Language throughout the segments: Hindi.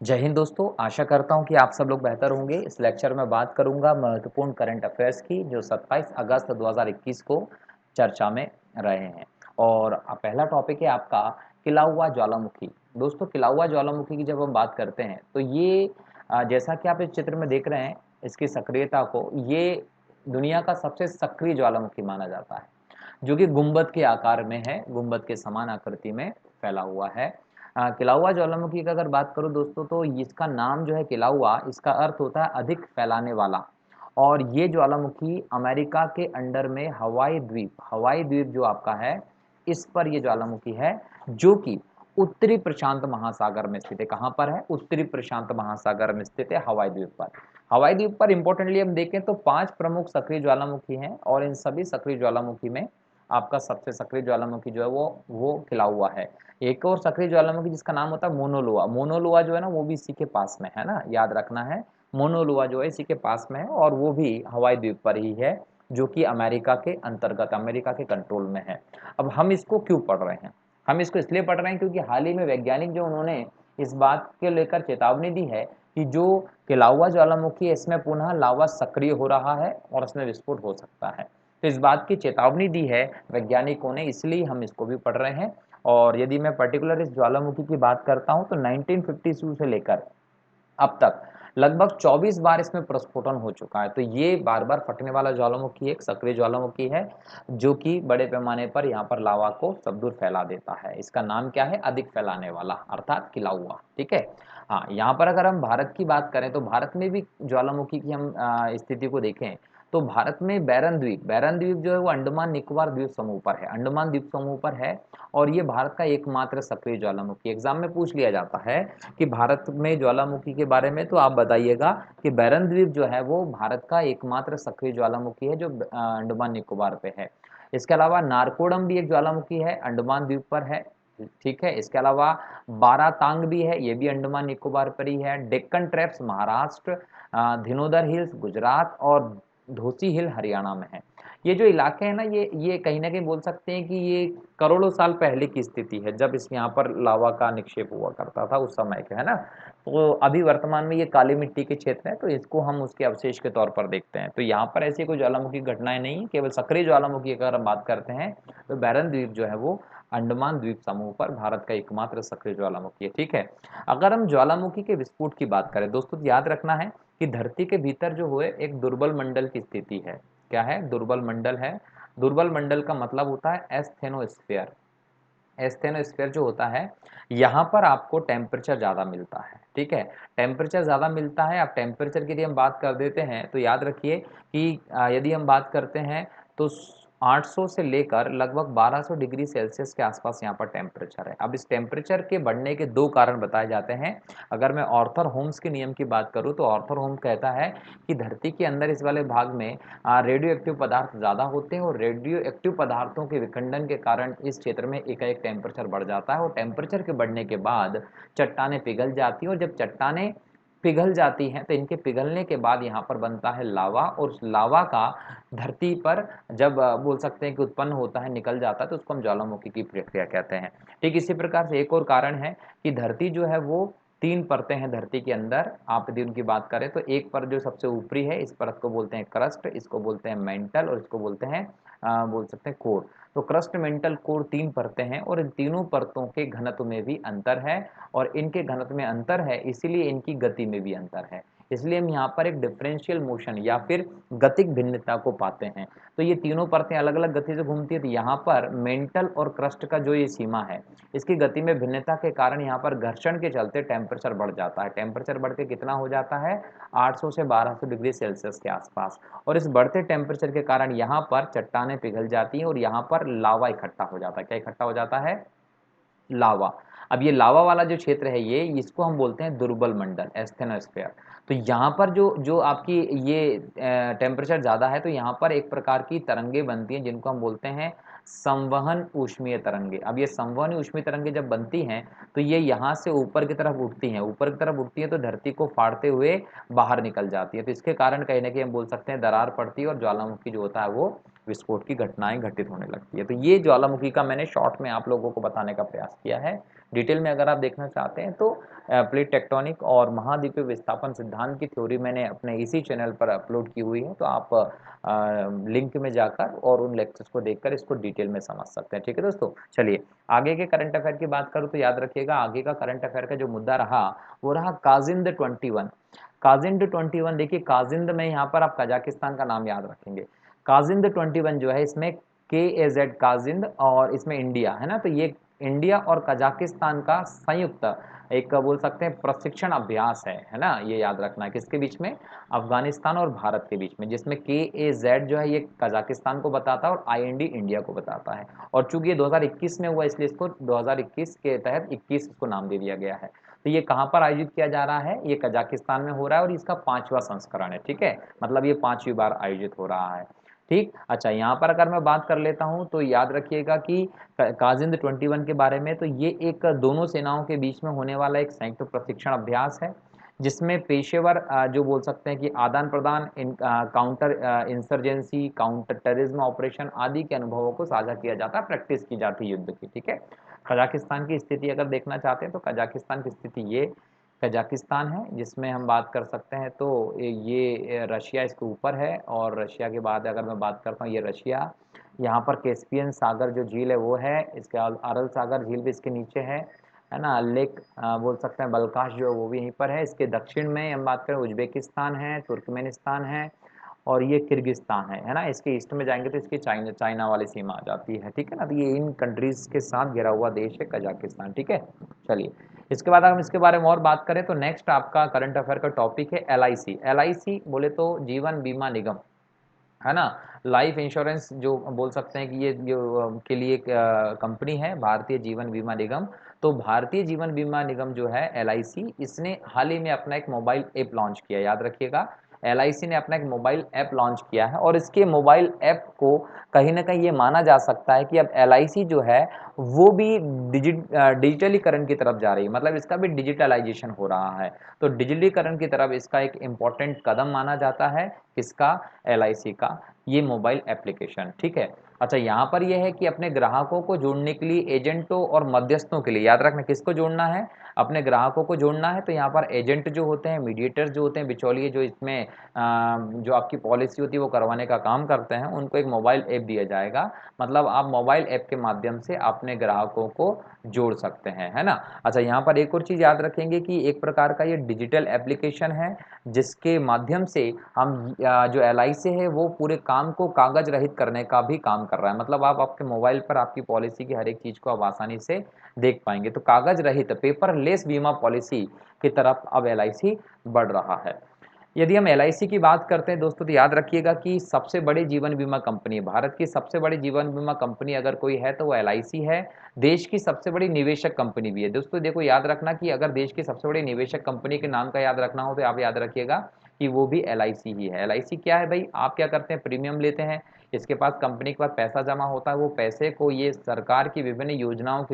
जय हिंद दोस्तों, आशा करता हूँ कि आप सब लोग बेहतर होंगे। इस लेक्चर में बात करूँगा महत्वपूर्ण करंट अफेयर्स की जो 27 अगस्त 2021 को चर्चा में रहे हैं। और पहला टॉपिक है आपका खिला हुआ ज्वालामुखी। दोस्तों, खिला हुआ ज्वालामुखी की जब हम बात करते हैं तो ये जैसा कि आप इस चित्र में देख रहे हैं इसकी सक्रियता को, ये दुनिया का सबसे सक्रिय ज्वालामुखी माना जाता है, जो कि गुंबद के आकार में है, गुंबद के समान आकृति में फैला हुआ है। किलाउआ ज्वालामुखी की अगर बात करूं दोस्तों तो इसका नाम जो है किलाउआ, इसका अर्थ होता है अधिक फैलाने वाला। और ये ज्वालामुखी अमेरिका के अंडर में हवाई द्वीप जो आपका है, इस पर ये ज्वालामुखी है, जो कि उत्तरी प्रशांत महासागर में स्थित है। कहाँ पर है? उत्तरी प्रशांत महासागर में स्थित है, हवाई द्वीप पर। हवाई द्वीप पर इंपॉर्टेंटली हम देखें तो 5 प्रमुख सक्रिय ज्वालामुखी हैं और इन सभी सक्रिय ज्वालामुखी में आपका सबसे सक्रिय ज्वालामुखी जो है वो खिला हुआ है। एक और सक्रिय ज्वालामुखी जिसका नाम होता है मोनोलोआ। मोनोलोआ जो है ना वो भी इसी के पास में है ना, याद रखना है। मोनोलोआ जो है इसी के पास में है और वो भी हवाई द्वीप पर ही है, जो कि अमेरिका के अंतर्गत, अमेरिका के कंट्रोल में है। अब हम इसको क्यों पढ़ रहे हैं? हम इसको इसलिए पढ़ रहे हैं क्योंकि हाल ही में वैज्ञानिक जो उन्होंने इस बात के लेकर चेतावनी दी है कि जो केलाउआ ज्वालामुखी है इसमें पुनः लावा सक्रिय हो रहा है और इसमें विस्फोट हो सकता है। तो इस बात की चेतावनी दी है वैज्ञानिकों ने, इसलिए हम इसको भी पढ़ रहे हैं। और यदि मैं पर्टिकुलर इस ज्वालामुखी की बात करता हूं तो 1952 से लेकर अब तक लगभग 24 बार इसमें प्रस्फोटन हो चुका है। तो ये बार बार फटने वाला ज्वालामुखी एक सक्रिय ज्वालामुखी है, जो कि बड़े पैमाने पर यहाँ पर लावा को सब दूर फैला देता है। इसका नाम क्या है? अधिक फैलाने वाला, अर्थात खिला हुआ। ठीक है। हाँ, यहाँ पर अगर हम भारत की बात करें तो भारत में भी ज्वालामुखी की हम स्थिति को देखें तो भारत में बैरन द्वीप जो है वो अंडमान निकोबार द्वीप समूह पर है, अंडमान द्वीप समूह पर है। और ये भारत का एकमात्र सक्रिय ज्वालामुखी। एग्जाम में पूछ लिया जाता है कि भारत में ज्वालामुखी के बारे में, तो आप बताइएगा कि बैरन द्वीप जो है वो भारत का एकमात्र सक्रिय ज्वालामुखी है जो अंडमान निकोबार पे है। इसके अलावा नारकोडम भी एक ज्वालामुखी है, अंडमान द्वीप पर है। ठीक है। इसके अलावा बारातांग भी है, ये भी अंडमान निकोबार पर ही है। डेक्कन ट्रैप्स महाराष्ट्र, धिनोदर हिल्स गुजरात और धोसी हिल हरियाणा में है। ये जो इलाके हैं ना, ये कहीं ना कहीं बोल सकते हैं कि ये करोड़ों साल पहले की स्थिति है, जब इस यहाँ पर लावा का निक्षेप हुआ करता था उस समय के, है ना। तो अभी वर्तमान में ये काली मिट्टी के क्षेत्र है, तो इसको हम उसके अवशेष के तौर पर देखते हैं। तो यहाँ पर ऐसी कोई ज्वालामुखी घटनाएं नहीं, केवल सक्रिय ज्वालामुखी अगर हम बात करते हैं तो बैरन द्वीप जो है वो अंडमान द्वीप समूह पर भारत का एकमात्र सक्रिय ज्वालामुखी है। ठीक है। अगर हम ज्वालामुखी के विस्फोट की बात करें दोस्तों, तो याद रखना है कि धरती के भीतर जो हुए एक दुर्बल मंडल की स्थिति है। क्या है? दुर्बल मंडल है। दुर्बल मंडल का मतलब होता है एस्थेनोस्फीयर। एस्थेनोस्फीयर जो होता है, यहाँ पर आपको टेम्परेचर ज़्यादा मिलता है। ठीक है। टेम्परेचर ज़्यादा मिलता है। अब टेम्परेचर की यदि हम बात कर देते हैं तो याद रखिए कि यदि हम बात करते हैं तो 800 से लेकर लगभग 1200 डिग्री सेल्सियस के आसपास यहाँ पर टेम्परेचर है। अब इस टेम्परेचर के बढ़ने के दो कारण बताए जाते हैं। अगर मैं ऑर्थर होम्स के नियम की बात करूँ तो ऑर्थर होम्स कहता है कि धरती के अंदर इस वाले भाग में रेडियो एक्टिव पदार्थ ज़्यादा होते हैं और रेडियो एक्टिव पदार्थों के विखंडन के कारण इस क्षेत्र में एकाएक टेम्परेचर बढ़ जाता है और टेम्परेचर के बढ़ने के बाद चट्टानें पिघल जाती हैं। और जब चट्टानें पिघल जाती हैं तो इनके पिघलने के बाद यहाँ पर बनता है लावा, और उस लावा का धरती पर जब बोल सकते हैं कि उत्पन्न होता है, निकल जाता है, तो उसको हम ज्वालामुखी की प्रक्रिया कहते हैं। ठीक इसी प्रकार से एक और कारण है कि धरती जो है वो 3 परतें हैं धरती के अंदर। आप यदि उनकी बात करें तो एक परत जो सबसे ऊपरी है, इस परत को बोलते हैं क्रस्ट, इसको बोलते हैं मेंटल और इसको बोलते हैं बोल सकते हैं कोर। तो क्रस्ट, मेंटल, कोर 3 परतें हैं और इन तीनों परतों के घनत्व में भी अंतर है। और इनके घनत्व में अंतर है इसीलिए इनकी गति में भी अंतर है। इसलिए हम यहाँ पर एक डिफरेंशियल मोशन या फिर गतिक भिन्नता को पाते हैं। तो ये तीनों परतें अलग अलग गति से घूमती है। तो यहाँ पर मेंटल और क्रस्ट का जो ये सीमा है, इसकी गति में भिन्नता के कारण यहाँ पर घर्षण के चलते टेम्परेचर बढ़ जाता है। टेम्परेचर बढ़ के कितना हो जाता है? 800 से 1200 डिग्री सेल्सियस के आसपास। और इस बढ़ते टेम्परेचर के कारण यहाँ पर चट्टानें पिघल जाती हैं और यहाँ पर लावा इकट्ठा हो जाता है। क्या इकट्ठा हो जाता है? लावा। अब ये लावा वाला जो क्षेत्र है, ये इसको हम बोलते हैं दुर्बल मंडल, एस्थेनोस्फीयर। तो यहाँ पर जो जो आपकी ये टेम्परेचर ज़्यादा है तो यहाँ पर एक प्रकार की तरंगे बनती हैं जिनको हम बोलते हैं संवहन ऊष्मीय तरंगे। अब ये संवहन ऊष्मीय तरंगे जब बनती हैं तो ये यहाँ से ऊपर की तरफ उठती हैं, ऊपर की तरफ उठती हैं तो धरती को फाड़ते हुए बाहर निकल जाती है। तो इसके कारण कहीं न कहीं हम बोल सकते हैं दरार पड़ती है और ज्वालामुखी जो होता है वो विस्फोट की घटनाएँ घटित होने लगती है। तो ये ज्वालामुखी का मैंने शॉर्ट में आप लोगों को बताने का प्रयास किया है। डिटेल में अगर आप देखना चाहते हैं तो प्लेट टेक्टोनिक और महाद्वीपीय विस्थापन सिद्धांत की थ्योरी मैंने अपने इसी चैनल पर अपलोड की हुई है, तो आप लिंक में जाकर और उन लेक्चर्स को देखकर इसको डिटेल में समझ सकते हैं। ठीक है दोस्तों, चलिए आगे के करंट अफेयर की बात करूँ तो याद रखिएगा आगे का करंट अफेयर का जो मुद्दा रहा वो रहा काजिंद 21। काजिंद 21 देखिए, काजिंद में यहाँ पर आप कजाकिस्तान का नाम याद रखेंगे। काजिंद 21 जो है इसमें KAZ काजिंद और इसमें इंडिया है ना, तो ये इंडिया और कजाकिस्तान का संयुक्त एक बोल सकते हैं प्रशिक्षण अभ्यास है ना, ये याद रखना है किसके बीच में, अफगानिस्तान और भारत के बीच में, जिसमें KAZ जो है ये कजाकिस्तान को बताता है और IND इंडिया को बताता है। और चूंकि ये 2021 में हुआ इसलिए इसको 2021 के तहत 21 इसको नाम दे दिया गया है। तो ये कहाँ पर आयोजित किया जा रहा है, ये कजाकिस्तान में हो रहा है और इसका 5वां संस्करण है। ठीक है, मतलब ये 5वीं बार आयोजित हो रहा है। ठीक, अच्छा यहाँ पर अगर मैं बात कर लेता हूँ तो याद रखिएगा कि काजिंद 21 के बारे में, तो ये एक दोनों सेनाओं के बीच में होने वाला एक संयुक्त प्रशिक्षण अभ्यास है, जिसमें पेशेवर जो बोल सकते हैं कि आदान प्रदान, counter insurgency, counter terrorism operation आदि के अनुभवों को साझा किया जाता है, प्रैक्टिस की जाती है युद्ध की। ठीक है, कजाकिस्तान की स्थिति अगर देखना चाहते हैं तो कजाकिस्तान की स्थिति ये कजाकिस्तान है, जिसमें हम बात कर सकते हैं तो ये रशिया इसके ऊपर है, और रशिया के बाद अगर मैं बात करता हूँ ये रशिया, यहाँ पर कैस्पियन सागर जो झील है वो है, इसके अरल सागर झील भी इसके नीचे है ना, लेक बोल सकते हैं बल्काश जो है वो भी यहीं पर है। इसके दक्षिण में हम बात करें उज्बेकिस्तान है, तुर्कमेनिस्तान है और ये किर्गिस्तान है ना। इसके ईस्ट में जाएंगे तो इसकी चाइना चाइना वाली सीमा आ जाती है। ठीक है ना, तो ये इन कंट्रीज के साथ घिरा हुआ देश है कजाकिस्तान। ठीक है, चलिए इसके बाद हम इसके बारे में और बात करें तो नेक्स्ट आपका करंट अफेयर का टॉपिक है LIC। LIC बोले तो जीवन बीमा निगम है ना, लाइफ इंश्योरेंस जो बोल सकते हैं कि ये जो के लिए एक कंपनी है भारतीय जीवन बीमा निगम। तो भारतीय जीवन बीमा निगम जो है LIC, इसने हाल ही में अपना एक मोबाइल ऐप लॉन्च किया, याद रखिएगा LIC ने अपना एक मोबाइल ऐप लॉन्च किया है, और इसके मोबाइल ऐप को कहीं ना कहीं ये माना जा सकता है कि अब LIC जो है वो भी डिजिटलीकरण की तरफ जा रही है, मतलब इसका भी डिजिटलाइजेशन हो रहा है। तो डिजिटलीकरण की तरफ इसका एक इम्पॉर्टेंट कदम माना जाता है, किसका, LIC का, ये मोबाइल एप्लीकेशन। ठीक है, अच्छा यहाँ पर यह है कि अपने ग्राहकों को जोड़ने के लिए एजेंटों और मध्यस्थों के लिए, याद रखना किसको जोड़ना है, अपने ग्राहकों को जोड़ना है। तो यहाँ पर एजेंट जो होते हैं, मीडिएटर्स जो होते हैं, बिचौलिए जो इसमें जो आपकी पॉलिसी होती है वो करवाने का काम करते हैं, उनको एक मोबाइल ऐप दिया जाएगा। मतलब आप मोबाइल ऐप के माध्यम से अपने ग्राहकों को जोड़ सकते हैं, है ना। अच्छा यहाँ पर एक और चीज़ याद रखेंगे कि एक प्रकार का ये डिजिटल एप्लीकेशन है, जिसके माध्यम से हम जो LIC है वो पूरे काम को कागज रहित करने का भी काम कर रहा है। मतलब आप आपके मोबाइल पर आपकी पॉलिसी की हर एक चीज को आप आसानी से देख पाएंगे। तो कागज रहित पेपरलेस बीमा पॉलिसी की तरफ अब LIC बढ़ रहा है। यदि हम LIC की बात करते हैं दोस्तों तो याद रखिएगा कि सबसे बड़ी जीवन बीमा कंपनी, भारत की सबसे बड़ी जीवन बीमा कंपनी अगर कोई है तो वो LIC है। देश की सबसे बड़ी निवेशक कंपनी भी है। दोस्तों देखो याद रखना कि अगर देश की सबसे बड़ी निवेशक कंपनी के नाम का याद रखना हो तो आप याद रखिएगा कि वो भी LIC ही है। LIC क्या है भाई, आप क्या करते हैं, प्रीमियम लेते हैं, इसके पास कंपनी के पास पैसा जमा होता है, वो पैसे को ये सरकार की विभिन्न योजनाओं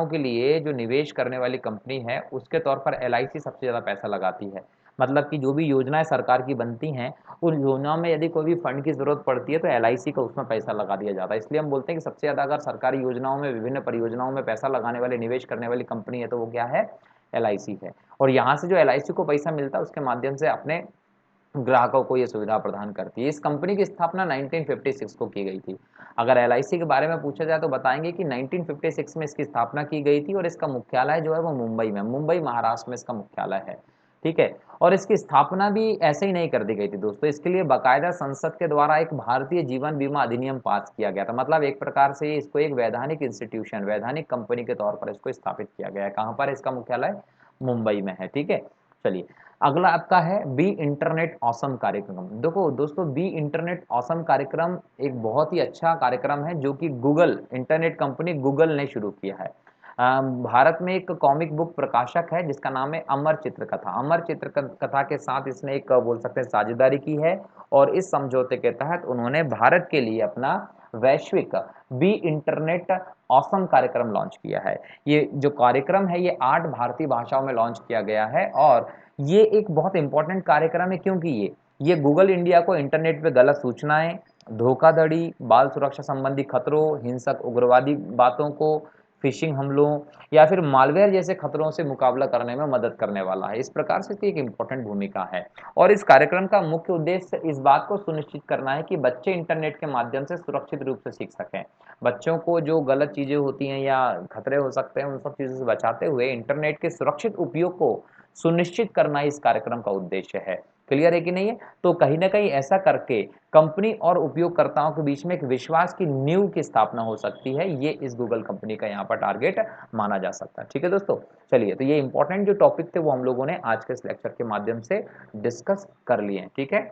के लिए जो निवेश करने वाली कंपनी है उसके तौर पर LIC सबसे ज़्यादा पैसा लगाती है। मतलब कि जो भी योजनाएं सरकार की बनती हैं उन योजनाओं में यदि कोई भी फंड की जरूरत पड़ती है तो LIC का उसमें पैसा लगा दिया जाता है। इसलिए हम बोलते हैं कि सबसे ज़्यादा अगर सरकारी योजनाओं में, विभिन्न परियोजनाओं में पैसा लगाने वाले, निवेश करने वाली कंपनी है तो वो क्या है, LIC है। और यहाँ से जो LIC को पैसा मिलता है उसके माध्यम से अपने ग्राहकों को ये सुविधा प्रदान करती है। इस कंपनी की स्थापना 1956 को की गई थी। अगर LIC के बारे में पूछा जाए तो बताएंगे कि 1956 में इसकी स्थापना की गई थी और इसका मुख्यालय जो है वो मुंबई में, मुंबई महाराष्ट्र में इसका मुख्यालय है। ठीक है, और इसकी स्थापना भी ऐसे ही नहीं कर दी गई थी दोस्तों, इसके लिए बाकायदा संसद के द्वारा एक भारतीय जीवन बीमा अधिनियम पास किया गया था। मतलब एक प्रकार से इसको एक वैधानिक इंस्टीट्यूशन, वैधानिक कंपनी के तौर पर इसको स्थापित किया गया है। कहाँ पर इसका मुख्यालय, मुंबई में है। ठीक है, चलिए अगला आपका है बी इंटरनेट ऑसम कार्यक्रम। देखो दोस्तों, बी इंटरनेट ऑसम कार्यक्रम एक बहुत ही अच्छा कार्यक्रम है जो कि गूगल, इंटरनेट कंपनी गूगल ने शुरू किया है। भारत में एक कॉमिक बुक प्रकाशक है जिसका नाम है अमर चित्रकथा। अमर चित्रकथा के साथ इसने एक बोल सकते हैं साझेदारी की है और इस समझौते के तहत उन्होंने भारत के लिए अपना वैश्विक बी इंटरनेट ऑसम कार्यक्रम लॉन्च किया है। ये जो कार्यक्रम है ये 8 भारतीय भाषाओं में लॉन्च किया गया है और ये एक बहुत इंपॉर्टेंट कार्यक्रम है क्योंकि ये गूगल इंडिया को इंटरनेट पे गलत सूचनाएं, धोखाधड़ी, बाल सुरक्षा संबंधी खतरों, हिंसक उग्रवादी बातों को, फिशिंग हमलों या फिर मालवेयर जैसे खतरों से मुकाबला करने में मदद करने वाला है। इस प्रकार से इसकी एक इम्पोर्टेंट भूमिका है और इस कार्यक्रम का मुख्य उद्देश्य इस बात को सुनिश्चित करना है कि बच्चे इंटरनेट के माध्यम से सुरक्षित रूप से सीख सकें। बच्चों को जो गलत चीज़ें होती हैं या खतरे हो सकते हैं, उन सब चीज़ों से बचाते हुए इंटरनेट के सुरक्षित उपयोग को सुनिश्चित करना इस कार्यक्रम का उद्देश्य है। क्लियर है कि नहीं है? तो कहीं न कहीं ऐसा करके कंपनी और उपयोगकर्ताओं के बीच में एक विश्वास की नींव की स्थापना हो सकती है। ये इस गूगल कंपनी का यहाँ पर टारगेट माना जा सकता है। ठीक है दोस्तों? चलिए, तो ये इम्पोर्टेंट जो टॉपिक थे वो हम लोगों ने आज के इस लेक्चर के माध्यम से डिस्कस कर लिए हैं। ठीक है?